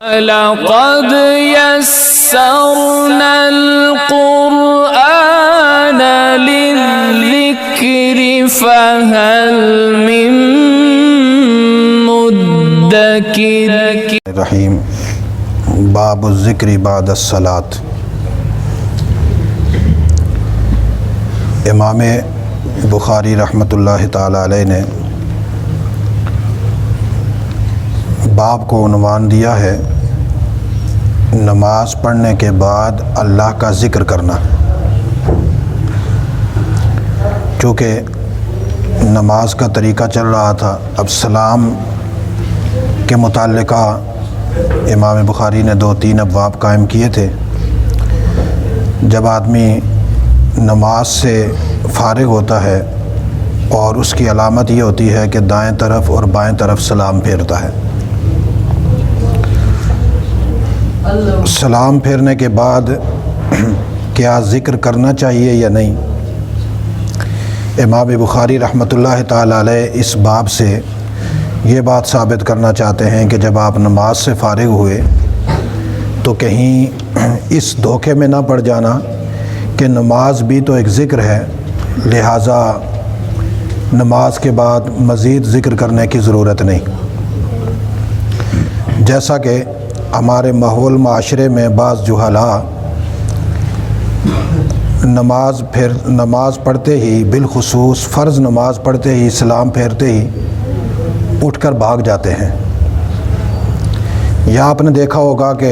لقد يسرنا القرآن للذكر فهل من مدكر الرحیم باب الذکر بعد الصلاۃ۔ امام بخاری رحمۃ اللہ تعالی علیہ نے باب کو عنوان دیا ہے نماز پڑھنے کے بعد اللہ کا ذکر کرنا۔ چونکہ نماز کا طریقہ چل رہا تھا، اب سلام کے متعلقہ امام بخاری نے 2-3 ابواب قائم کیے تھے۔ جب آدمی نماز سے فارغ ہوتا ہے اور اس کی علامت یہ ہوتی ہے کہ دائیں طرف اور بائیں طرف سلام پھیرتا ہے۔ سلام پھیرنے کے بعد کیا ذکر کرنا چاہیے یا نہیں؟ امام بخاری رحمۃ اللہ تعالی علیہ اس باب سے یہ بات ثابت کرنا چاہتے ہیں کہ جب آپ نماز سے فارغ ہوئے تو کہیں اس دھوکے میں نہ پڑ جانا کہ نماز بھی تو ایک ذکر ہے، لہٰذا نماز کے بعد مزید ذکر کرنے کی ضرورت نہیں۔ جیسا کہ ہمارے ماحول معاشرے میں بعض جہلاء نماز پڑھتے ہی، بالخصوص فرض نماز پڑھتے ہی، سلام پھیرتے ہی اٹھ کر بھاگ جاتے ہیں۔ یا آپ نے دیکھا ہوگا کہ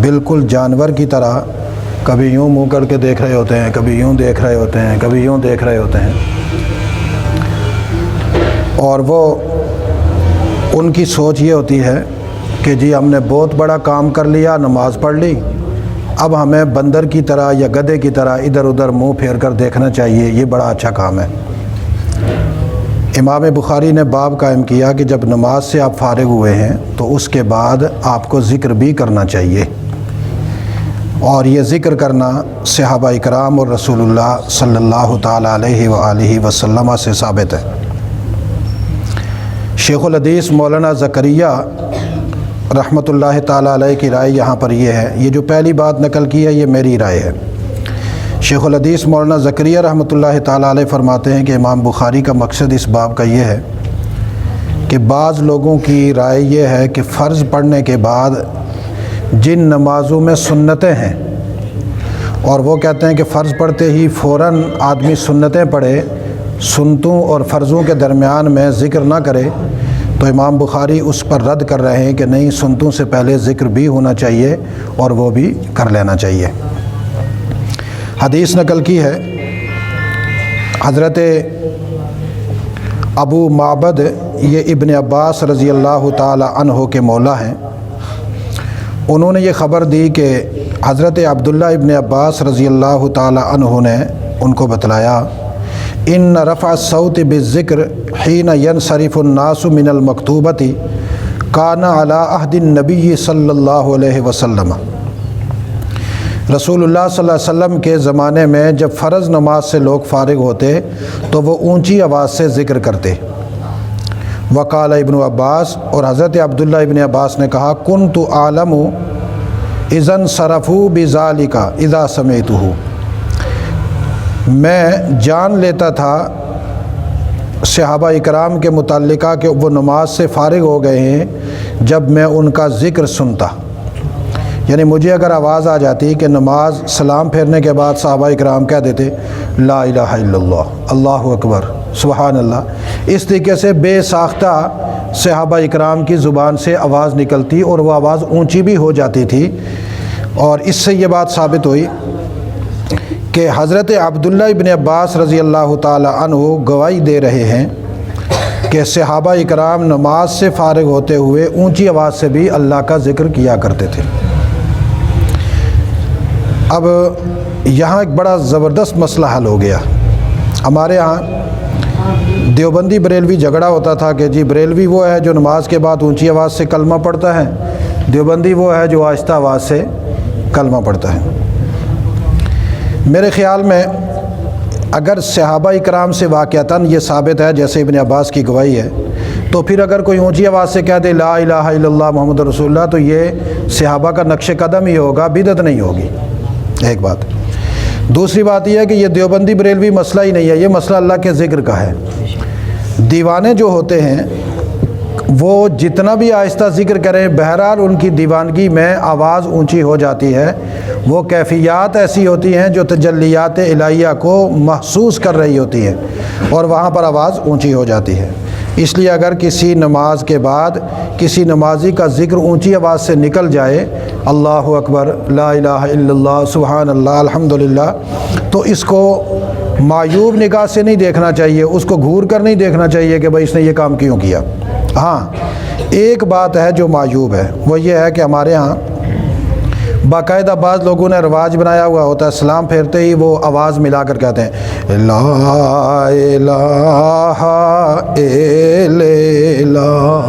بالکل جانور کی طرح کبھی یوں منہ کر کے دیکھ رہے ہوتے ہیں، کبھی یوں دیکھ رہے ہوتے ہیں، کبھی یوں دیکھ رہے ہوتے ہیں، اور وہ ان کی سوچ یہ ہوتی ہے کہ جی ہم نے بہت بڑا کام کر لیا، نماز پڑھ لی، اب ہمیں بندر کی طرح یا گدھے کی طرح ادھر ادھر منہ پھیر کر دیکھنا چاہیے، یہ بڑا اچھا کام ہے۔ امام بخاری نے باب قائم کیا کہ جب نماز سے آپ فارغ ہوئے ہیں تو اس کے بعد آپ کو ذکر بھی کرنا چاہیے، اور یہ ذکر کرنا صحابہ اکرام اور رسول اللہ صلی اللہ تعالی علیہ وآلہ وسلم سے ثابت ہے۔ شیخ الحدیث مولانا زکریا رحمۃ اللہ تعالی علیہ کی رائے یہاں پر یہ ہے، یہ جو پہلی بات نقل کی ہے یہ میری رائے ہے۔ شیخ الحدیث مولانا زکریا رحمۃ اللہ تعالی علیہ فرماتے ہیں کہ امام بخاری کا مقصد اس باب کا یہ ہے کہ بعض لوگوں کی رائے یہ ہے کہ فرض پڑھنے کے بعد جن نمازوں میں سنتیں ہیں، اور وہ کہتے ہیں کہ فرض پڑھتے ہی فوراً آدمی سنتیں پڑھے، سنتوں اور فرضوں کے درمیان میں ذکر نہ کرے، تو امام بخاری اس پر رد کر رہے ہیں کہ نہیں، سنتوں سے پہلے ذکر بھی ہونا چاہیے اور وہ بھی کر لینا چاہیے۔ حدیث نقل کی ہے، حضرت ابو معبد یہ ابن عباس رضی اللہ تعالی عنہ کے مولا ہیں، انہوں نے یہ خبر دی کہ حضرت عبداللہ ابن عباس رضی اللہ تعالی عنہ نے ان کو بتلایا ان رفع الصوت بالذکر حین ینصرف الناس من المکتوبۃ کان علی عہد النبی صلی اللہ علیہ وسلم۔ رسول اللہ صلی اللہ علیہ وسلم کے زمانے میں جب فرض نماز سے لوگ فارغ ہوتے تو وہ اونچی آواز سے ذکر کرتے۔ وقال ابن عباس، اور حضرت عبداللہ ابن عباس نے کہا کنت اعلم اذا انصرفوا بذلک اذا سمعتہ، میں جان لیتا تھا صحابہ اکرام کے متعلقہ کہ وہ نماز سے فارغ ہو گئے ہیں جب میں ان کا ذکر سنتا۔ یعنی مجھے اگر آواز آ جاتی کہ نماز سلام پھیرنے کے بعد صحابہ اکرام کہہ دیتے لا الہ الا اللہ، اللہ اکبر، سبحان اللہ، اس طریقے سے بے ساختہ صحابہ اکرام کی زبان سے آواز نکلتی اور وہ آواز اونچی بھی ہو جاتی تھی، اور اس سے یہ بات ثابت ہوئی کہ حضرت عبداللہ ابن عباس رضی اللہ تعالی عنہ گواہی دے رہے ہیں کہ صحابہ اکرام نماز سے فارغ ہوتے ہوئے اونچی آواز سے بھی اللہ کا ذکر کیا کرتے تھے۔ اب یہاں ایک بڑا زبردست مسئلہ حل ہو گیا۔ ہمارے ہاں دیوبندی بریلوی جھگڑا ہوتا تھا کہ جی بریلوی وہ ہے جو نماز کے بعد اونچی آواز سے کلمہ پڑھتا ہے، دیوبندی وہ ہے جو آہستہ آواز سے کلمہ پڑھتا ہے۔ میرے خیال میں اگر صحابہ اکرام سے واقعتاً یہ ثابت ہے جیسے ابن عباس کی گواہی ہے تو پھر اگر کوئی اونچی آواز سے کہہ دے لا الہ الا اللہ محمد رسول اللہ تو یہ صحابہ کا نقش قدم ہی ہوگا، بدعت نہیں ہوگی، ایک بات۔ دوسری بات یہ ہے کہ یہ دیوبندی بریلوی مسئلہ ہی نہیں ہے، یہ مسئلہ اللہ کے ذکر کا ہے۔ دیوانے جو ہوتے ہیں وہ جتنا بھی آہستہ ذکر کریں، بہرحال ان کی دیوانگی میں آواز اونچی ہو جاتی ہے۔ وہ کیفیات ایسی ہوتی ہیں جو تجلیات الہیہ کو محسوس کر رہی ہوتی ہیں اور وہاں پر آواز اونچی ہو جاتی ہے۔ اس لیے اگر کسی نماز کے بعد کسی نمازی کا ذکر اونچی آواز سے نکل جائے، اللہ اکبر، لا الہ الا اللہ، سبحان اللہ، الحمدللہ، تو اس کو معیوب نگاہ سے نہیں دیکھنا چاہیے، اس کو گھور کر نہیں دیکھنا چاہیے کہ بھائی اس نے یہ کام کیوں کیا۔ ہاں ایک بات ہے جو معیوب ہے، وہ یہ ہے کہ ہمارے ہاں باقاعدہ بعض لوگوں نے رواج بنایا ہوا ہوتا ہے، سلام پھیرتے ہی وہ آواز ملا کر کہتے ہیں لا الہ الا اللہ۔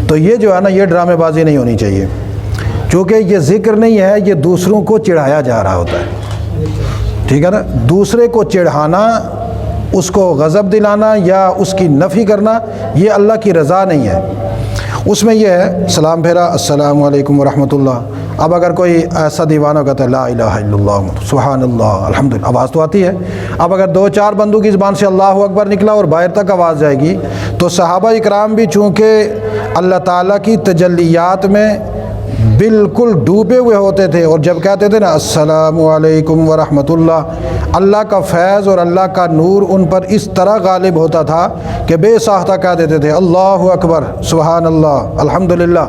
تو یہ جو ہے نا، یہ ڈرامے بازی نہیں ہونی چاہیے، چونکہ یہ ذکر نہیں ہے، یہ دوسروں کو چڑھایا جا رہا ہوتا ہے، ٹھیک ہے نا۔ دوسرے کو چڑھانا، اس کو غضب دلانا یا اس کی نفی کرنا، یہ اللہ کی رضا نہیں ہے۔ اس میں یہ ہے سلام پھیرا، السلام علیکم ورحمۃ اللہ۔ اب اگر کوئی ایسا دیوانہ کہتا ہے لا الہ الا اللہ، سبحان اللہ، الحمدللہ، آواز تو آتی ہے۔ اب اگر 2-4 بندوں کی زبان سے اللہ اکبر نکلا اور باہر تک آواز جائے گی، تو صحابہ اکرام بھی چونکہ اللہ تعالیٰ کی تجلیات میں بالکل ڈوبے ہوئے ہوتے تھے، اور جب کہتے تھے نا السلام علیکم ورحمۃ اللہ، اللہ کا فیض اور اللہ کا نور ان پر اس طرح غالب ہوتا تھا کہ بے ساختہ کہہ دیتے تھے اللہ اکبر، سبحان اللہ، الحمدللہ۔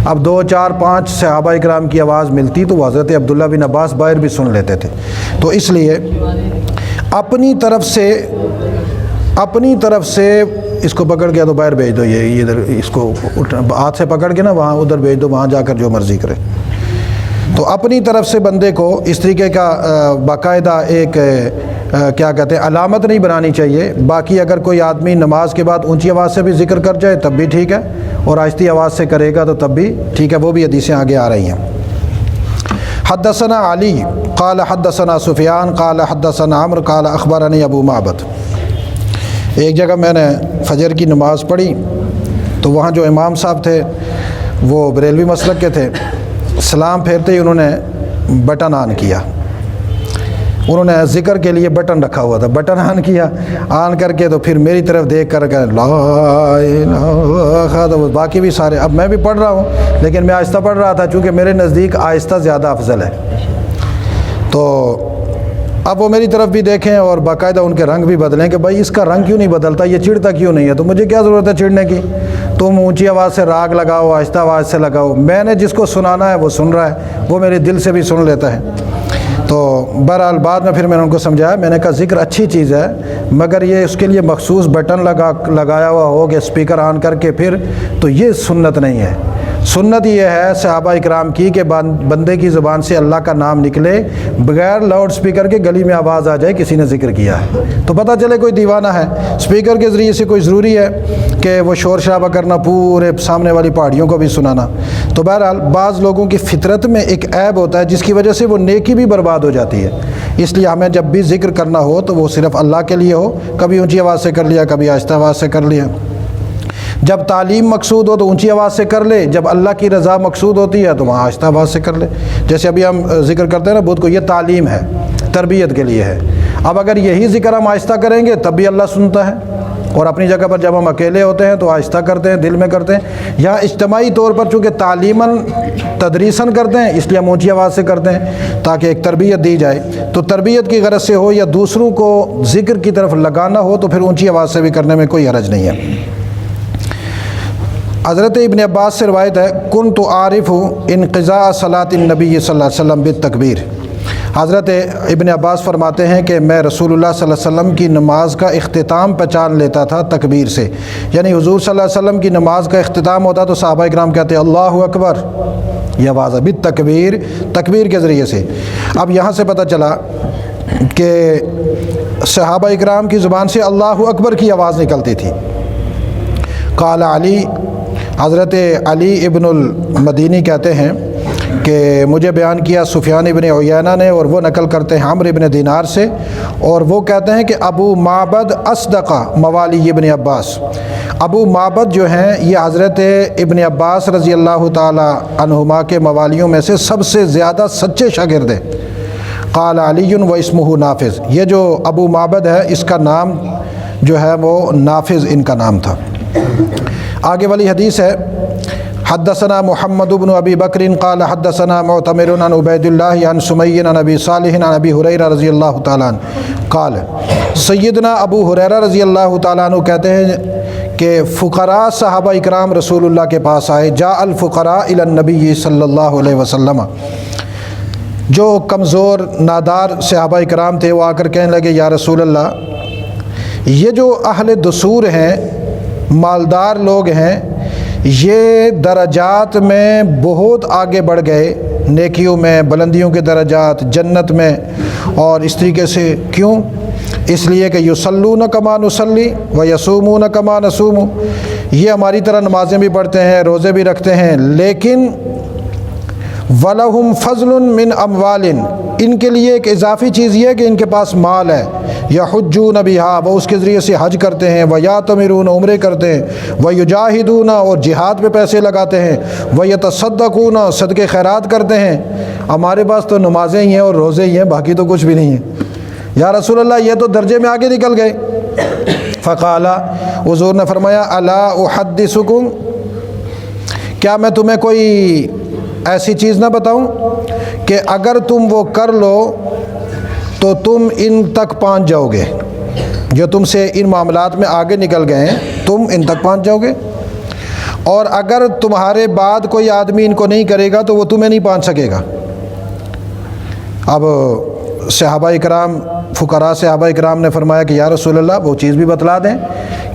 اب 2-4-5 صحابہ اکرام کی آواز ملتی تو حضرت عبداللہ بن عباس باہر بھی سن لیتے تھے۔ تو اس لیے اپنی طرف سے اس کو پکڑ کے تو باہر بھیج دو، یہ ادھر اس کو ہاتھ سے پکڑ کے نا وہاں ادھر بھیج دو، وہاں جا کر جو مرضی کرے۔ تو اپنی طرف سے بندے کو اس طریقے کا باقاعدہ ایک کیا کہتے ہیں علامت نہیں بنانی چاہیے۔ باقی اگر کوئی آدمی نماز کے بعد اونچی آواز سے بھی ذکر کر جائے تب بھی ٹھیک ہے، اور آہستی آواز سے کرے گا تو تب بھی ٹھیک ہے، وہ بھی حدیثیں آگے آ رہی ہیں۔ حدثنا علی قال حدثنا سفیان قال حدثنا عمرو قال اخبرنی ابو معبد۔ ایک جگہ میں نے فجر کی نماز پڑھی تو وہاں جو امام صاحب تھے وہ بریلوی مسلک کے تھے، سلام پھیرتے ہی انہوں نے بٹن آن کیا، انہوں نے ذکر کے لیے بٹن رکھا ہوا تھا، بٹن آن کیا، آن کر کے تو پھر میری طرف دیکھ کر لا الہ، تو باقی بھی سارے، اب میں بھی پڑھ رہا ہوں لیکن میں آہستہ پڑھ رہا تھا چونکہ میرے نزدیک آہستہ زیادہ افضل ہے۔ تو اب وہ میری طرف بھی دیکھیں اور باقاعدہ ان کے رنگ بھی بدلیں کہ بھائی اس کا رنگ کیوں نہیں بدلتا، یہ چڑھتا کیوں نہیں ہے، تو مجھے کیا ضرورت ہے چڑھنے کی، تم اونچی آواز سے راگ لگاؤ، آہستہ آواز سے لگاؤ، میں نے جس کو سنانا ہے وہ سن رہا ہے، وہ میرے دل سے بھی سن لیتا ہے۔ تو بہرحال بعد میں پھر میں نے ان کو سمجھایا، میں نے کہا ذکر اچھی چیز ہے مگر یہ اس کے لیے مخصوص بٹن لگایا ہوا ہو کہ اسپیکر آن کر کے پھر، تو یہ سنت نہیں ہے۔ سنت یہ ہے صحابہ اکرام کی کہ بندے کی زبان سے اللہ کا نام نکلے بغیر لاؤڈ سپیکر کے، گلی میں آواز آ جائے کسی نے ذکر کیا ہے تو پتہ چلے کوئی دیوانہ ہے۔ سپیکر کے ذریعے سے کوئی ضروری ہے کہ وہ شور شرابہ کرنا، پورے سامنے والی پہاڑیوں کو بھی سنانا۔ تو بہرحال بعض لوگوں کی فطرت میں ایک عیب ہوتا ہے جس کی وجہ سے وہ نیکی بھی برباد ہو جاتی ہے۔ اس لیے ہمیں جب بھی ذکر کرنا ہو تو وہ صرف اللہ کے لیے ہو، کبھی اونچی آواز سے کر لیا، کبھی آہستہ آواز سے کر لیا۔ جب تعلیم مقصود ہو تو اونچی آواز سے کر لے، جب اللہ کی رضا مقصود ہوتی ہے تو وہاں آہستہ آواز سے کر لے۔ جیسے ابھی ہم ذکر کرتے ہیں نا بدھ کو، یہ تعلیم ہے، تربیت کے لیے ہے۔ اب اگر یہی ذکر ہم آہستہ کریں گے تب بھی اللہ سنتا ہے، اور اپنی جگہ پر جب ہم اکیلے ہوتے ہیں تو آہستہ کرتے ہیں، دل میں کرتے ہیں۔ یہاں اجتماعی طور پر چونکہ تعلیماً تدریساً کرتے ہیں اس لیے ہم اونچی آواز سے کرتے ہیں تاکہ ایک تربیت دی جائے۔ تو تربیت کی غرض سے ہو یا دوسروں کو ذکر کی طرف لگانا ہو تو پھر اونچی آواز سے بھی کرنے میں کوئی حرج نہیں ہے۔ حضرت ابن عباس سے روایت ہے کنت عارف انقضاء صلاۃ النبی صلی اللہ علیہ وسلم بالتکبیر۔ حضرت ابن عباس فرماتے ہیں کہ میں رسول اللہ صلی اللہ علیہ وسلم کی نماز کا اختتام پہچان لیتا تھا تکبیر سے، یعنی حضور صلی اللہ علیہ وسلم کی نماز کا اختتام ہوتا تو صحابہ اکرام کہتے اللہ اکبر، یہ آواز ہے بالتکبیر، تکبیر کے ذریعے سے۔ اب یہاں سے پتہ چلا کہ صحابہ اکرام کی زبان سے اللہ اکبر کی آواز نکلتی تھی۔ قال علی، حضرت علی ابن المدینی کہتے ہیں کہ مجھے بیان کیا سفیان ابن عیینہ نے، اور وہ نقل کرتے ہیں عمرو ابن دینار سے، اور وہ کہتے ہیں کہ ابو معبد اصدق موالی ابن عباس، ابو معبد جو ہیں یہ حضرت ابن عباس رضی اللہ تعالی عنہما کے موالیوں میں سے سب سے زیادہ سچے شاگرد ہیں۔ قال علی و اسمہ نافذ، یہ جو ابو معبد ہے اس کا نام جو ہے وہ نافذ ان کا نام تھا۔ آگے والی حدیث ہے، حدثنا محمد بن ابی بکر قال حدثنا معتمر عن عبید اللہ عن سمی عن ابی صالح عن ابی ہریرہ رضی اللہ تعالیٰ عنہ قال، سیدنا ابو ہریرہ رضی اللہ تعالیٰ عنہ کہتے ہیں کہ فقراء صحابہ اکرام رسول اللہ کے پاس آئے، جاء الفقراء الی النبی صلی اللہ علیہ وسلم، جو کمزور نادار صحابہ اکرام تھے وہ آ کر کہنے لگے یا رسول اللہ، یہ جو اہل دثور ہیں، مالدار لوگ ہیں، یہ درجات میں بہت آگے بڑھ گئے، نیکیوں میں بلندیوں کے درجات، جنت میں، اور اس طریقے سے کیوں؟ اس لیے کہ یصلون کما نصلی و یصومون کما نصوم، یہ ہماری طرح نمازیں بھی پڑھتے ہیں، روزے بھی رکھتے ہیں، لیکن وَلَهُمْ فَضْلٌ مِّنْ أَمْوَالٍ، ان کے لیے ایک اضافی چیز یہ ہے کہ ان کے پاس مال ہے، یحجون بہا، وہ اس کے ذریعے سے حج کرتے ہیں، وَيَعْتَمِرُونَ عمرے کرتے ہیں، وَيُجَاهِدُونَ اور جہاد پہ پیسے لگاتے ہیں، وَيَتَصَدَّقُونَ صدقے خیرات کرتے ہیں۔ ہمارے پاس تو نمازیں ہی ہیں اور روزے ہی ہیں، باقی تو کچھ بھی نہیں ہے۔ یا رسول اللہ یہ تو درجے میں آگے نکل گئے۔ فقال، حضور نے فرمایا الا احدثکم، کیا میں تمہیں کوئی ایسی چیز نہ بتاؤں کہ اگر تم وہ کر لو تو تم ان تک پہنچ جاؤ گے، جو تم سے ان معاملات میں آگے نکل گئے ہیں تم ان تک پہنچ جاؤ گے، اور اگر تمہارے بعد کوئی آدمی ان کو نہیں کرے گا تو وہ تمہیں نہیں پہنچ سکے گا۔ اب صحابہ اکرام، فقراء صحابہ اکرام نے فرمایا کہ یا رسول اللہ وہ چیز بھی بتلا دیں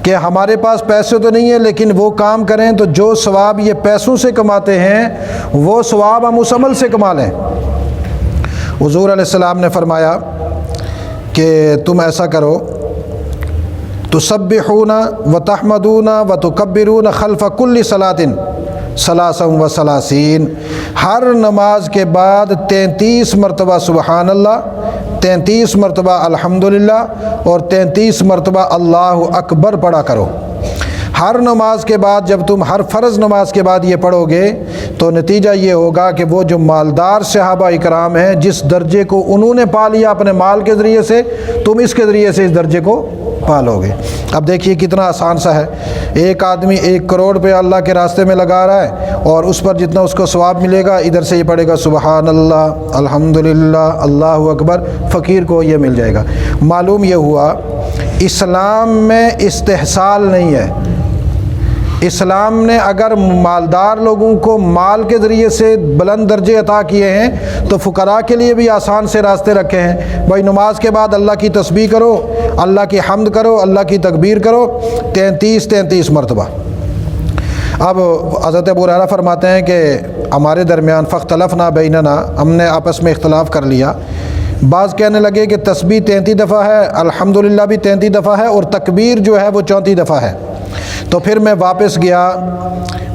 کہ ہمارے پاس پیسے تو نہیں ہیں لیکن وہ کام کریں تو جو ثواب یہ پیسوں سے کماتے ہیں وہ ثواب ہم اس عمل سے کما لیں۔ حضور علیہ السلام نے فرمایا کہ تم ایسا کرو، تسبحون وتحمدون وتکبرون خلف کل صلاۃ ثلاثا وثلاثین، ہر نماز کے بعد 33 مرتبہ سبحان اللہ، 33 مرتبہ الحمدللہ اور 33 مرتبہ اللہ اکبر پڑھا کرو۔ ہر نماز کے بعد جب تم ہر فرض نماز کے بعد یہ پڑھو گے تو نتیجہ یہ ہوگا کہ وہ جو مالدار صحابہ اکرام ہیں جس درجے کو انہوں نے پا لیا اپنے مال کے ذریعے سے، تم اس کے ذریعے سے اس درجے کو پالو گے۔ اب دیکھیے کتنا آسان سا ہے، ایک آدمی 1 کروڑ روپے اللہ کے راستے میں لگا رہا ہے اور اس پر جتنا اس کو ثواب ملے گا ادھر سے یہ پڑھے گا سبحان اللہ الحمدللہ اللہ اکبر، فقیر کو یہ مل جائے گا۔ معلوم یہ ہوا اسلام میں استحصال نہیں ہے۔ اسلام نے اگر مالدار لوگوں کو مال کے ذریعے سے بلند درجے عطا کیے ہیں تو فقراء کے لیے بھی آسان سے راستے رکھے ہیں۔ بھائی نماز کے بعد اللہ کی تسبیح کرو، اللہ کی حمد کرو، اللہ کی تکبیر کرو 33 مرتبہ۔ اب حضرت ابو ہریرہ فرماتے ہیں کہ ہمارے درمیان فاختلفنا بیننا، ہم نے آپس میں اختلاف کر لیا۔ بعض کہنے لگے کہ تسبیح 33 دفعہ ہے، الحمدللہ بھی 33 دفعہ ہے اور تکبیر جو ہے وہ 34 دفعہ ہے۔ تو پھر میں واپس گیا،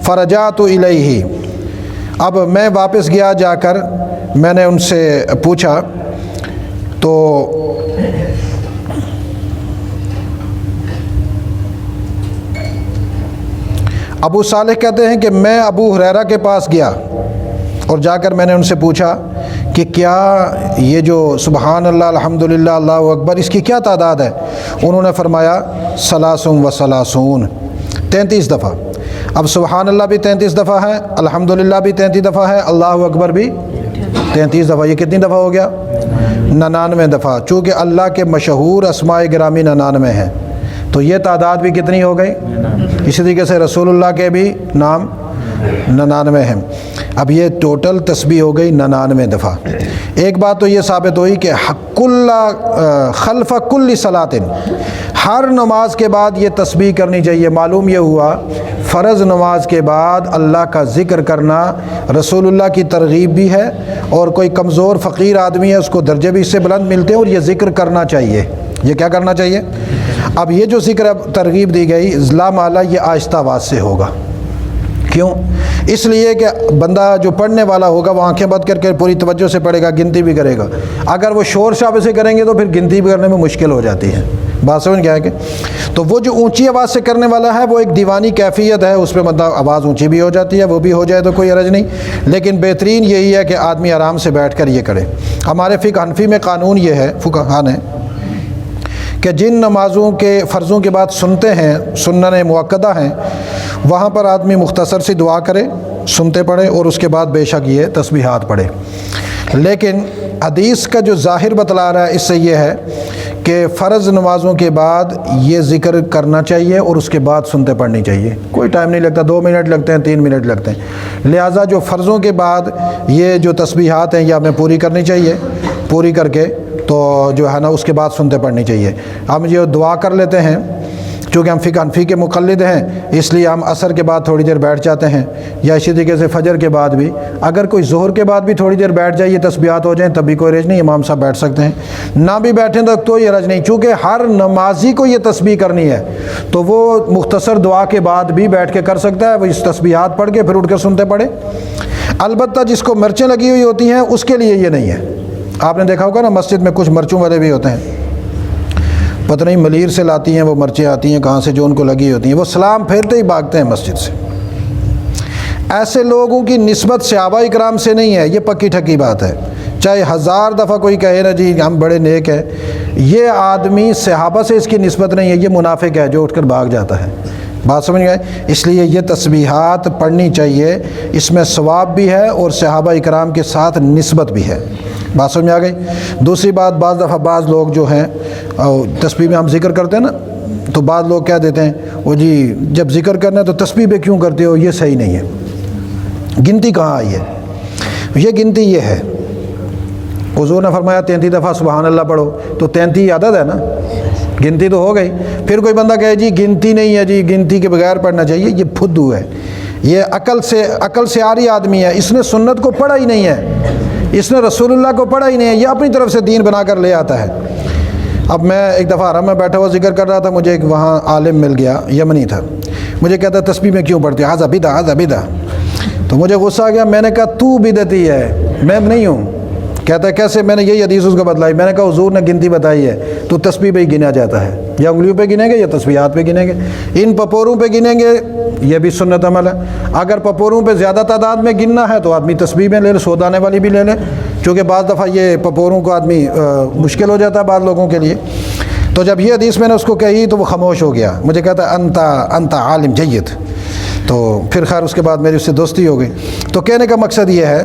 فرجعت الیہ، اب میں واپس گیا، جا کر میں نے ان سے پوچھا تو ابو صالح کہتے ہیں کہ میں ابو ہریرہ کے پاس گیا اور جا کر میں نے ان سے پوچھا کہ کیا یہ جو سبحان اللہ الحمدللہ اللہ اکبر اس کی کیا تعداد ہے؟ انہوں نے فرمایا 33 33 دفعہ۔ اب سبحان اللہ بھی 33 دفعہ ہے، الحمدللہ بھی 33 دفعہ ہے، اللہ اکبر بھی 33 دفعہ۔ یہ کتنی دفعہ ہو گیا؟ 99 دفعہ۔ چونکہ اللہ کے مشہور اسماء گرامی 99 ہیں تو یہ تعداد بھی کتنی ہو گئی؟ اسی طریقے سے رسول اللہ کے بھی نام 99 ہیں۔ اب یہ ٹوٹل تسبیح ہو گئی 99 دفعہ۔ ایک بات تو یہ ثابت ہوئی کہ خلف کل صلاۃ، ہر نماز کے بعد یہ تسبیح کرنی چاہیے۔ معلوم یہ ہوا فرض نماز کے بعد اللہ کا ذکر کرنا رسول اللہ کی ترغیب بھی ہے، اور کوئی کمزور فقیر آدمی ہے اس کو درجے بھی اس سے بلند ملتے ہیں اور یہ ذکر کرنا چاہیے۔ یہ کیا کرنا چاہیے؟ اب یہ جو ذکر اب ترغیب دی گئی لا مالا، یہ آہستہ آواز سے ہوگا، کیوں؟ اس لیے کہ بندہ جو پڑھنے والا ہوگا وہ آنکھیں بند کر کے پوری توجہ سے پڑھے گا، گنتی بھی کرے گا۔ اگر وہ شور شرابے سے کریں گے تو پھر گنتی بھی کرنے میں مشکل ہو جاتی ہے۔ بات سمجھ گیا ہے کہ تو وہ جو اونچی آواز سے کرنے والا ہے وہ ایک دیوانی کیفیت ہے، اس پہ مطلب آواز اونچی بھی ہو جاتی ہے، وہ بھی ہو جائے تو کوئی حرج نہیں، لیکن بہترین یہی ہے کہ آدمی آرام سے بیٹھ کر یہ کرے۔ ہمارے فقہ حنفی میں قانون یہ ہے، فقہاء نے، کہ جن نمازوں کے فرضوں کے بعد سنتے ہیں، سنن مؤکدہ ہیں، وہاں پر آدمی مختصر سی دعا کرے، سنتے پڑھے، اور اس کے بعد بے شک یہ تسبیحات پڑھے۔ لیکن حدیث کا جو ظاہر بتلا رہا ہے اس سے یہ ہے کہ فرض نمازوں کے بعد یہ ذکر کرنا چاہیے اور اس کے بعد سنتے پڑھنی چاہیے۔ کوئی ٹائم نہیں لگتا، 2 منٹ لگتے ہیں، 3 منٹ لگتے ہیں، لہٰذا جو فرضوں کے بعد یہ جو تسبیحات ہیں یہ ہمیں پوری کرنی چاہیے، پوری کر کے تو جو ہے نا اس کے بعد سنتے پڑھنی چاہیے۔ ہم یہ دعا کر لیتے ہیں، چونکہ ہم فقہ حنفی کے مقلد ہیں اس لیے ہم عصر کے بعد تھوڑی دیر بیٹھ جاتے ہیں، یا اسی طریقے سے فجر کے بعد بھی، اگر کوئی ظہر کے بعد بھی تھوڑی دیر بیٹھ جائے، یہ تسبیحات ہو جائیں، تب بھی کوئی حرج نہیں، امام صاحب بیٹھ سکتے ہیں، نہ بھی بیٹھیں تو کوئی حرج نہیں، چونکہ ہر نمازی کو یہ تسبیح کرنی ہے تو وہ مختصر دعا کے بعد بھی بیٹھ کے کر سکتا ہے، وہ اس تسبیحات پڑھ کے پھر اٹھ کر سنتے پڑھے۔ البتہ جس کو مرچیں لگی ہوئی ہوتی ہیں اس کے لیے یہ نہیں ہے۔ آپ نے دیکھا ہوگا نا مسجد میں کچھ مرچوں والے بھی ہوتے ہیں، پتہ نہیں ملیر سے لاتی ہیں وہ مرچیں، آتی ہیں کہاں سے جو ان کو لگی ہوتی ہیں، وہ سلام پھیرتے ہی بھاگتے ہیں مسجد سے۔ ایسے لوگوں کی نسبت صحابہ اکرام سے نہیں ہے، یہ پکی ٹھکی بات ہے، چاہے 1000 دفعہ کوئی کہے نا جی ہم بڑے نیک ہیں، یہ آدمی صحابہ سے اس کی نسبت نہیں ہے، یہ منافق ہے جو اٹھ کر بھاگ جاتا ہے۔ بات سمجھ گئے؟ اس لیے یہ تسبیحات پڑھنی چاہیے، اس میں ثواب بھی ہے اور صحابہ اکرام کے ساتھ نسبت بھی ہے۔ بات سمجھ میں آ گئی؟ دوسری بات، بعض دفعہ بعض لوگ جو ہیں تسبیح میں ہم ذکر کرتے ہیں نا تو بعض لوگ کہہ دیتے ہیں وہ جی جب ذکر کرنا ہے تو تسبیح پہ کیوں کرتے ہو، یہ صحیح نہیں ہے، گنتی کہاں آئی ہے؟ یہ گنتی یہ ہے، حضور نے فرمایا 33 دفعہ سبحان اللہ پڑھو، تو 33 عدد ہے نا، گنتی تو ہو گئی۔ پھر کوئی بندہ کہے جی گنتی نہیں ہے، جی گنتی کے بغیر پڑھنا چاہیے، یہ پھدو ہے، یہ عقل سے آری آدمی ہے، اس نے سنت کو پڑھا ہی نہیں ہے، اس نے رسول اللہ کو پڑھا ہی نہیں ہے، یہ اپنی طرف سے دین بنا کر لے آتا ہے۔ اب میں ایک دفعہ حرم میں بیٹھا ہوا ذکر کر رہا تھا، مجھے ایک وہاں عالم مل گیا، یمنی تھا، مجھے کہتا تسبیح میں کیوں پڑھتے حاذا بدعہ، تو مجھے غصہ آ گیا، میں نے کہا تو بدعتی ہے، میں نہیں ہوں۔ کہتا ہے کیسے؟ میں نے یہی حدیث اس کو بتلائی، میں نے کہا حضور نے گنتی بتائی ہے، تو تسبیح پہ ہی گنا جاتا ہے، یا انگلیوں پہ گنیں گے یا تسبیحات پہ گنیں گے، ان پپوروں پہ گنیں گے، یہ بھی سنت عمل ہے۔ اگر پپوروں پہ زیادہ تعداد میں گننا ہے تو آدمی تسبیح میں لے لے، 100 دانے والی بھی لے لے، چونکہ بعض دفعہ یہ پپوروں کو آدمی مشکل ہو جاتا ہے بعض لوگوں کے لیے۔ تو جب یہ حدیث میں نے اس کو کہی تو وہ خاموش ہو گیا، مجھے کہتا انت عالم جید، تو پھر خیر اس کے بعد میری اس سے دوستی ہو گئی۔ تو کہنے کا مقصد یہ ہے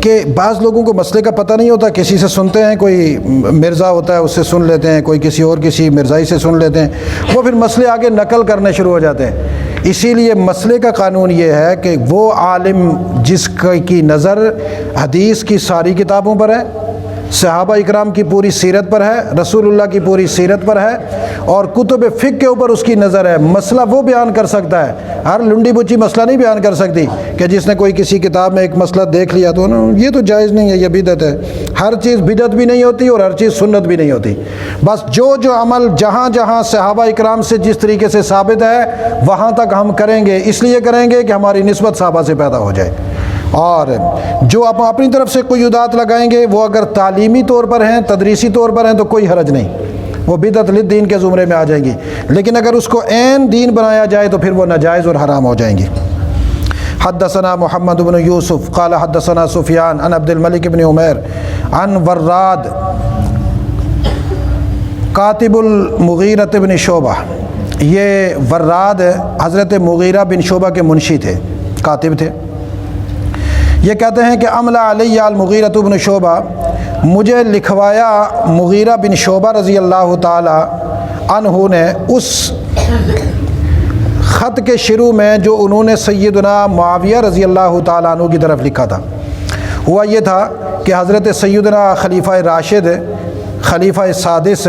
کہ بعض لوگوں کو مسئلے کا پتہ نہیں ہوتا، کسی سے سنتے ہیں، کوئی مرزا ہوتا ہے اس سے سن لیتے ہیں، کوئی کسی مرزائی سے سن لیتے ہیں، وہ پھر مسئلے آگے نقل کرنے شروع ہو جاتے ہیں۔ اسی لیے مسئلے کا قانون یہ ہے کہ وہ عالم جس کی نظر حدیث کی ساری کتابوں پر ہے، صحابہ اکرام کی پوری سیرت پر ہے، رسول اللہ کی پوری سیرت پر ہے، اور کتب فقہ کے اوپر اس کی نظر ہے، مسئلہ وہ بیان کر سکتا ہے، ہر لنڈی بچی مسئلہ نہیں بیان کر سکتی کہ جس نے کوئی کسی کتاب میں ایک مسئلہ دیکھ لیا تو یہ تو جائز نہیں ہے، یہ بدعت ہے۔ ہر چیز بدعت بھی نہیں ہوتی اور ہر چیز سنت بھی نہیں ہوتی، بس جو عمل جہاں جہاں صحابہ اکرام سے جس طریقے سے ثابت ہے وہاں تک ہم کریں گے، اس لیے کریں گے کہ ہماری نسبت صحابہ سے پیدا ہو جائے، اور جو آپ اپنی طرف سے کوئی یدات لگائیں گے وہ اگر تعلیمی طور پر ہیں، تدریسی طور پر ہیں تو کوئی حرج نہیں، وہ بدعت للدین کے زمرے میں آ جائیں گی، لیکن اگر اس کو عین دین بنایا جائے تو پھر وہ ناجائز اور حرام ہو جائیں گی۔ حدثنا محمد بن یوسف قال حدثنا سفیان عن عبد الملک بن عمیر عن وراد کاتب المغیرہ بن شعبہ، یہ وراد حضرت مغیرہ بن شعبہ کے منشی تھے، کاتب تھے۔ یہ کہتے ہیں کہ املا علیہ المغیرہ بن شعبہ، مجھے لکھوایا مغیرہ بن شعبہ رضی اللہ تعالی عنہ نے اس خط کے شروع میں جو انہوں نے سیدنا معاویہ رضی اللہ تعالیٰ عنہ کی طرف لکھا تھا۔ ہوا یہ تھا کہ حضرت سیدنا خلیفہ راشد، خلیفہ سادس،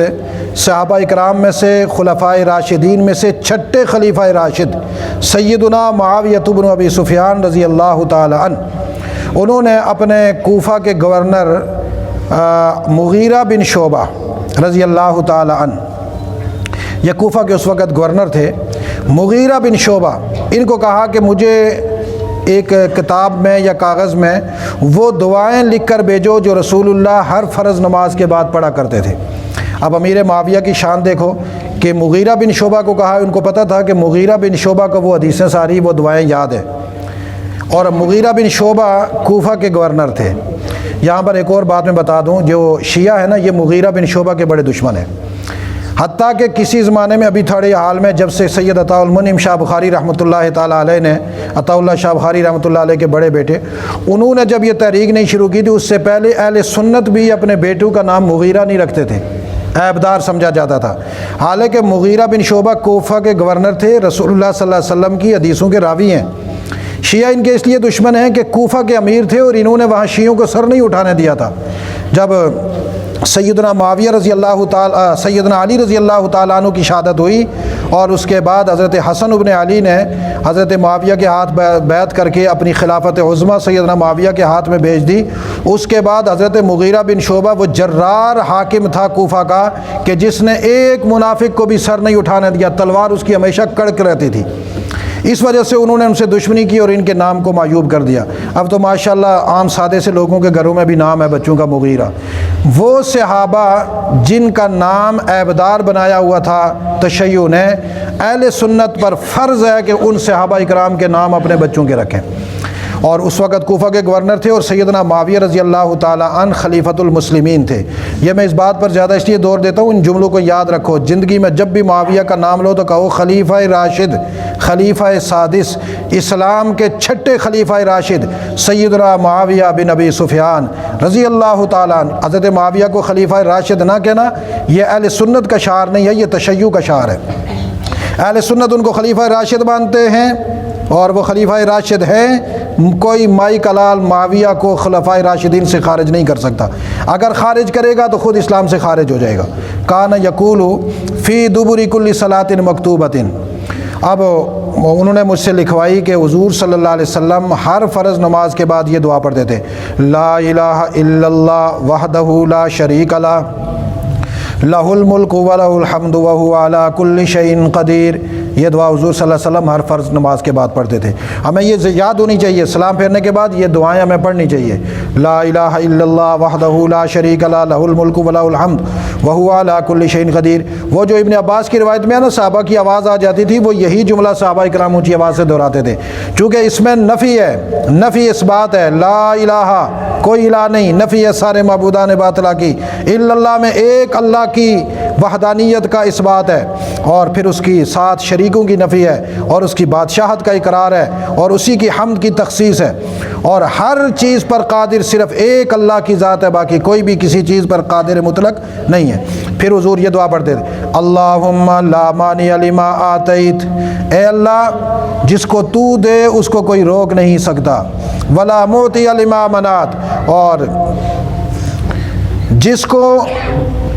صحابہ اکرام میں سے خلفائے راشدین میں سے چھٹے خلیفہ راشد سیدنا معاویہ بن ابی سفیان رضی اللہ تعالیٰ عنہ، انہوں نے اپنے کوفہ کے گورنر مغیرہ بن شعبہ رضی اللہ تعالیٰ عنہ، یہ کوفہ کے اس وقت گورنر تھے، مغیرہ بن شعبہ، ان کو کہا کہ مجھے ایک کتاب میں یا کاغذ میں وہ دعائیں لکھ کر بھیجو جو رسول اللہ ہر فرض نماز کے بعد پڑھا کرتے تھے۔ اب امیر معاویہ کی شان دیکھو کہ مغیرہ بن شعبہ کو کہا، ان کو پتہ تھا کہ مغیرہ بن شعبہ کو وہ حدیثیں ساری وہ دعائیں یاد ہیں، اور مغیرہ بن شعبہ کوفہ کے گورنر تھے۔ یہاں پر ایک اور بات میں بتا دوں، جو شیعہ ہے نا یہ مغیرہ بن شعبہ کے بڑے دشمن ہیں، حتیٰ کہ کسی زمانے میں ابھی تھوڑے حال میں جب سے سید عطاء المنعم شاہ بخاری رحمۃ اللہ تعالیٰ علیہ نے، عطاء اللہ شاہ بخاری رحمۃ اللہ علیہ کے بڑے بیٹے، انہوں نے جب یہ تحریک نہیں شروع کی تھی، اس سے پہلے اہل سنت بھی اپنے بیٹوں کا نام مغیرہ نہیں رکھتے تھے، عیبدار سمجھا جاتا تھا، حالانکہ مغیرہ بن شعبہ کوفہ کے گورنر تھے، رسول اللہ صلی اللہ علیہ وسلم کی حدیثوں کے راوی ہیں۔ شیعہ ان کے اس لیے دشمن ہیں کہ کوفہ کے امیر تھے اور انہوں نے وہاں شیعوں کو سر نہیں اٹھانے دیا تھا۔ جب سیدنا معاویہ رضی اللہ تعالیٰ سیدنا علی رضی اللہ تعالیٰ عنہ کی شہادت ہوئی، اور اس کے بعد حضرت حسن ابن علی نے حضرت معاویہ کے ہاتھ بیعت کر کے اپنی خلافت عظمیٰ سیدنا معاویہ کے ہاتھ میں بھیج دی۔ اس کے بعد حضرت مغیرہ بن شعبہ وہ جرار حاکم تھا کوفہ کا کہ جس نے ایک منافق کو بھی سر نہیں اٹھانے دیا، تلوار اس کی ہمیشہ کڑک رہتی تھی، اس وجہ سے انہوں نے ان سے دشمنی کی اور ان کے نام کو معیوب کر دیا۔ اب تو ماشاءاللہ عام سادے سے لوگوں کے گھروں میں بھی نام ہے بچوں کا مغیرہ۔ وہ صحابہ جن کا نام عیبدار بنایا ہوا تھا تشیع نے، اہل سنت پر فرض ہے کہ ان صحابہ اکرام کے نام اپنے بچوں کے رکھیں، اور اس وقت کوفہ کے گورنر تھے، اور سیدنا معاویہ رضی اللہ تعالیٰ عنہ خلیفۃ المسلمین تھے۔ یہ میں اس بات پر زیادہ اس لیے دور دیتا ہوں، ان جملوں کو یاد رکھو، زندگی میں جب بھی معاویہ کا نام لو تو کہو خلیفہ راشد، خلیفہ سادس، اسلام کے چھٹے خلیفہ راشد سیدنا معاویہ بن ابی سفیان رضی اللہ تعالیٰ عنہ۔ حضرت معاویہ کو خلیفہ راشد نہ کہنا یہ اہل سنت کا شعار نہیں ہے، یہ تشیع کا شعار ہے۔ اہل سنت ان کو خلیفہ راشد مانتے ہیں، اور وہ خلیفہ راشد ہیں، کوئی مائی کلال معاویہ کو خلفائے راشدین سے خارج نہیں کر سکتا، اگر خارج کرے گا تو خود اسلام سے خارج ہو جائے گا۔ کان یقول فی دبر کل صلاۃ مکتوبۃ، اب انہوں نے مجھ سے لکھوائی کہ حضور صلی اللہ علیہ وسلم ہر فرض نماز کے بعد یہ دعا پڑھتے تھے، لا الہ الا اللہ وحدہ لا شریک لہ لہ الملک ولہ الحمد وہو علی کل شیء قدیر۔ یہ دعا حضور صلی اللہ علیہ وسلم ہر فرض نماز کے بعد پڑھتے تھے۔ ہمیں یہ یاد ہونی چاہیے، سلام پھیرنے کے بعد یہ دعائیں ہمیں پڑھنی چاہیے، لا الہ الا اللہ وحدہ لا شریک لہ لہ الملک ولہ الحمد وہو علی کل شیء قدیر۔ وہ جو ابن عباس کی روایت میں ہے نا، صحابہ کی آواز آ جاتی تھی، وہ یہی جملہ صحابہ کرام اونچی آواز سے دہراتے تھے، چونکہ اس میں نفی ہے، نفی اس بات ہے، لا الہ کوئی الہ نہیں، نفی ہے سارے معبودان باطلہ کی، الا اللہ میں ایک اللہ کی وحدانیت کا اس بات ہے، اور پھر اس کی ساتھ شریکوں کی نفی ہے، اور اس کی بادشاہت کا اقرار ہے، اور اسی کی حمد کی تخصیص ہے، اور ہر چیز پر قادر صرف ایک اللہ کی ذات ہے، باقی کوئی بھی کسی چیز پر قادر مطلق نہیں ہے۔ پھر حضور یہ دعا پڑھتے تھے، اللہم لا مانع لما آتیت، اے اللہ جس کو تو دے اس کو کوئی روک نہیں سکتا، ولا معطی لما منعت، اور جس کو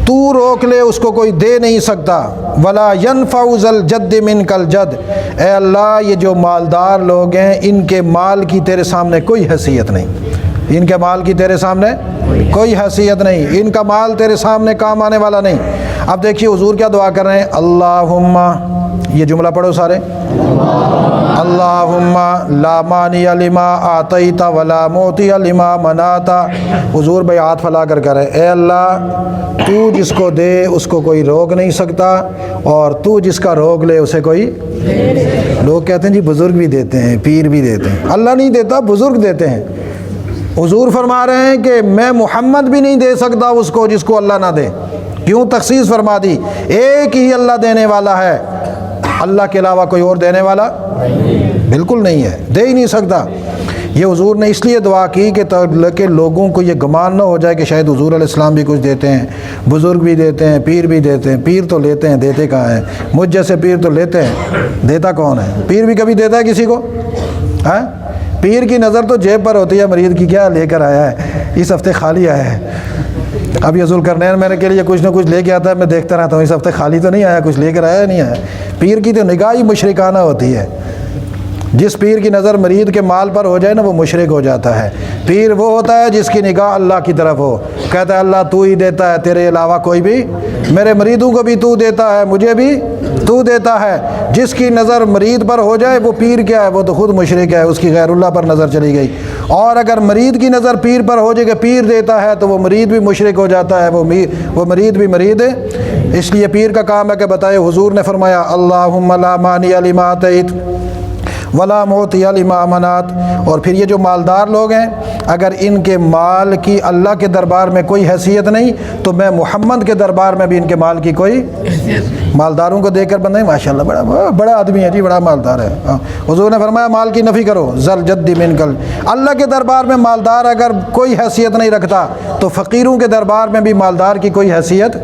تو روک لے اس کو کوئی دے نہیں سکتا، ولا ينفع ذا الجد منک الجد، اے اللہ یہ جو مالدار لوگ ہیں ان کے مال کی تیرے سامنے کوئی حیثیت نہیں، ان کے مال کی تیرے سامنے کوئی حیثیت نہیں، ان کا مال تیرے سامنے کام آنے والا نہیں۔ اب دیکھیے حضور کیا دعا کر رہے ہیں، اللہم، یہ جملہ پڑھو سارے، اللہم لا مانع لما آتیت ولا معطی لما منعت۔ حضور بھائی ہاتھ پھیلا کر کہہ رہے ہیں، اے اللہ تو جس کو دے اس کو کوئی روک نہیں سکتا، اور تو جس کا روک لے اسے کوئی، لوگ کہتے ہیں جی بزرگ بھی دیتے ہیں، پیر بھی دیتے ہیں، اللہ نہیں دیتا، بزرگ دیتے ہیں۔ حضور فرما رہے ہیں کہ میں محمد بھی نہیں دے سکتا اس کو جس کو اللہ نہ دے، کیوں تخصیص فرما دی، ایک ہی اللہ دینے والا ہے، اللہ کے علاوہ کوئی اور دینے والا بالکل نہیں ہے، دے ہی نہیں سکتا۔ یہ حضور نے اس لیے دعا کی کہ لوگوں کو یہ گمان نہ ہو جائے کہ شاید حضور علیہ السلام بھی کچھ دیتے ہیں، بزرگ بھی دیتے ہیں، پیر بھی دیتے ہیں۔ پیر تو لیتے ہیں، دیتے کہاں ہیں؟ مجھ جیسے پیر تو لیتے ہیں، دیتا کون ہے؟ پیر بھی کبھی دیتا ہے کسی کو؟ ہاں، پیر کی نظر تو جیب پر ہوتی ہے، مریض کی کیا لے کر آیا ہے، اس ہفتے خالی آیا ہے۔ اب یہ ذوالقرنین میرے کے لیے کچھ نہ کچھ لے کے آتا ہے، میں دیکھتا رہتا ہوں اس ہفتے خالی تو نہیں آیا، کچھ لے کر آیا نہیں آیا۔ پیر کی تو نگاہ ہی مشرکانہ ہوتی ہے، جس پیر کی نظر مرید کے مال پر ہو جائے نا وہ مشرک ہو جاتا ہے۔ پیر وہ ہوتا ہے جس کی نگاہ اللہ کی طرف ہو، کہتا ہے اللہ تو ہی دیتا ہے، تیرے علاوہ کوئی بھی، میرے مریدوں کو بھی تو دیتا ہے، مجھے بھی تو دیتا ہے۔ جس کی نظر مرید پر ہو جائے وہ پیر کیا ہے، وہ تو خود مشرک ہے، اس کی غیر اللہ پر نظر چلی گئی۔ اور اگر مرید کی نظر پیر پر ہو جائے کہ پیر دیتا ہے تو وہ مرید بھی مشرک ہو جاتا ہے، وہ مرید بھی مرید ہے۔ اس لیے پیر کا کام ہے کہ بتائے۔ حضور نے فرمایا اللہم لا مانع لما اعطیت ولا معطی لما منعت۔ اور پھر یہ جو مالدار لوگ ہیں، اگر ان کے مال کی اللہ کے دربار میں کوئی حیثیت نہیں تو میں محمد کے دربار میں بھی ان کے مال کی کوئی مالداروں کو دیکھ کر بندے ماشاءاللہ بڑا آدمی ہے جی، بڑا مالدار ہے۔ حضور نے فرمایا مال کی نفی کرو، ذل جد منکل۔ اللہ کے دربار میں مالدار اگر کوئی حیثیت نہیں رکھتا تو فقیروں کے دربار میں بھی مالدار کی کوئی حیثیت۔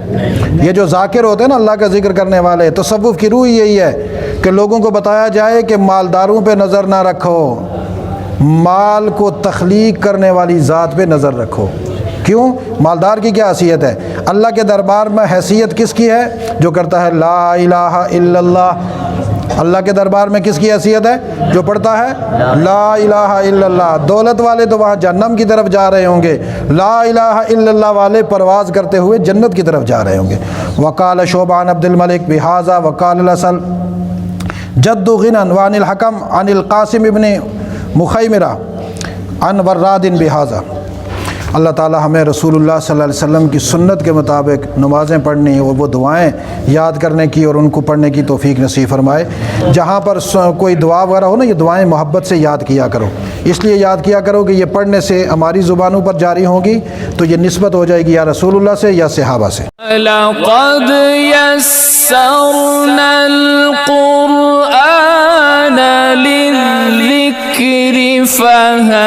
یہ جو ذاکر ہوتے ہیں نا اللہ کا ذکر کرنے والے، تصوف کی روح یہی ہے کہ لوگوں کو بتایا جائے کہ مالداروں پہ نظر نہ رکھو، مال کو تخلیق کرنے والی ذات پہ نظر رکھو۔ کیوں؟ مالدار کی کیا حیثیت ہے؟ اللہ کے دربار میں حیثیت کس کی ہے؟ جو کرتا ہے لا الہ الا اللہ۔ اللہ کے دربار میں کس کی حیثیت ہے؟ جو پڑھتا ہے لا الہ الا اللہ۔ دولت والے تو وہاں جہنم کی طرف جا رہے ہوں گے، لا الہ الا اللہ والے پرواز کرتے ہوئے جنت کی طرف جا رہے ہوں گے۔ وقال شعبہ عن عبد الملک بہذا وقال الاسل جد غنن وعن الحکم عن القاسم ابن مخیمرہ عن وراد بہذا۔ اللہ تعالی ہمیں رسول اللہ صلی اللہ علیہ وسلم کی سنت کے مطابق نمازیں پڑھنی اور وہ دعائیں یاد کرنے کی اور ان کو پڑھنے کی توفیق نصیب فرمائے۔ جہاں پر کوئی دعا وغیرہ ہو نا، یہ دعائیں محبت سے یاد کیا کرو، اس لیے یاد کیا کرو کہ یہ پڑھنے سے ہماری زبانوں پر جاری ہوگی تو یہ نسبت ہو جائے گی یا رسول اللہ سے یا صحابہ سے۔ لقد يسرنا القرآن للذكر فهل